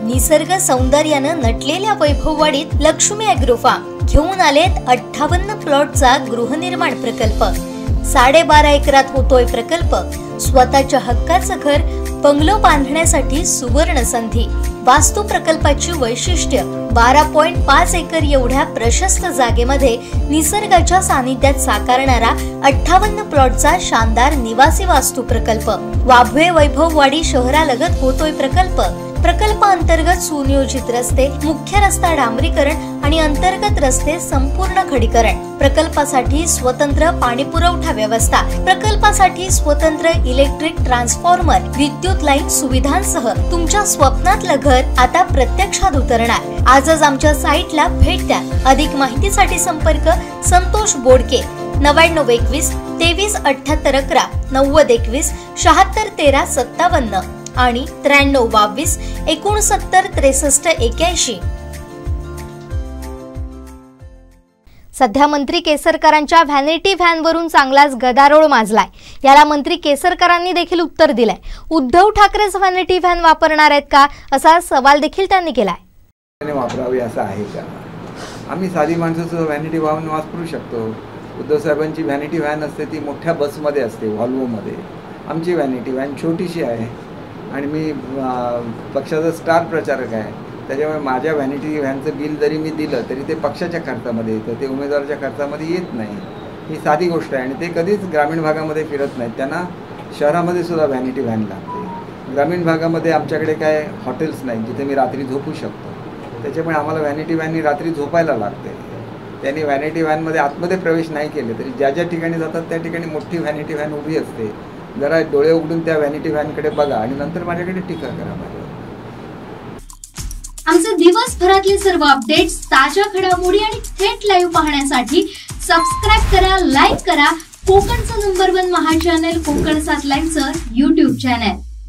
निसर्ग सौंदर्यानं नटलेल्या वैभववाडीत Lakshmi agro form घेऊन आलेत 58 प्लॉटचा गृहनिर्माण प्रकल्प। 12.5 एकरात होतोय प्रकल्प। स्वतःच्या हक्काचं घर बंगलो बांधण्यासाठी सुवर्ण संधी। वास्तू प्रकल्पाची वैशिष्ट्य 12.5 एकर एवढ्या प्रशस्त जागेमध्ये निसर्गाच्या सानिध्यात साकारणारा 58 प्लॉटचा शानदार निवासी वास्तू प्रकल्प। वाभवे वैभववाडी शहरालगत होतोय प्रकल्प। प्रकल्पाअंतर्गत सुनियोजित रस्ते, मुख्य रस्ता डांबरीकरण आणि अंतर्गत रस्ते संपूर्ण खडीकरण। प्रकल्पासाठी स्वतंत्र पाणी पुरवठा व्यवस्था, प्रकल्पासाठी स्वतंत्र इलेक्ट्रिक ट्रान्सफॉर्मर, विद्युत लाईन सुविधांसह तुमच्या स्वप्नातलं घर आता प्रत्यक्षात उतरणार। आजच आमच्या साईटला भेट द्या। अधिक माहितीसाठी संपर्क संतोष बोडके 9921 2378 11 9021 76 13 57 आणि 9322 69 63 81। सध्या मंत्री केसरकरांच्या व्हॅनिटी व्हॅनवरून चांगलाच गदारोळ माजलाय। याला मंत्री केसरकरांनी देखील उत्तर दिलंय। उद्धव ठाकरेच व्हॅनिटी व्हॅन वापरणार आहेत का असा सवाल देखील त्यांनी केलाय। वापरावी असं आहे का? आम्ही साधी माणसं सुद्धा व्हॅनिटी व्हॅन वापरू शकतो। उद्धव साहेबांची व्हॅनिटी व्हॅन असते ती मोठ्या बसमध्ये असते, व्हॉल्वोमध्ये। आमची व्हॅनिटी व्हॅन छोटीशी आहे आणि मी पक्षाचा स्टार प्रचारक आहे, त्याच्यामुळे माझ्या व्हॅनिटी व्हॅनचं बिल जरी मी दिलं तरी ते पक्षाच्या खर्चामध्ये येतं, ते उमेदवाराच्या खर्चामध्ये येत नाही। ही साधी गोष्ट आहे आणि ते कधीच ग्रामीण भागामध्ये फिरत नाहीत, त्यांना शहरामध्ये सुद्धा व्हॅनिटी व्हॅन लागते। ग्रामीण भागामध्ये आमच्याकडे काय हॉटेल्स नाहीत जिथे मी रात्री झोपू शकतो, त्याच्यामुळे आम्हाला व्हॅनिटी व्हॅननी रात्री झोपायला लागते। त्यांनी व्हॅनिटी व्हॅनमध्ये आतमध्ये प्रवेश नाही केले तरी ज्या ज्या ठिकाणी जातात त्या ठिकाणी मोठी व्हॅनिटी व्हॅन उभी असते। जरा डोळे उघडून त्या व्हॅनिटी व्हॅनकडे बघा आणि नंतर माझ्याकडे टीका करा। आमचे दिवसभरातले सर्व अपडेट्स, ताज्या घडामोडी आणि थेट लाईव्ह पाहण्यासाठी सबस्क्राइब करा, लाईक करा कोकणचं नंबर 1 महा चॅनल कोकण 7 लाईव्हचं YouTube चॅनल।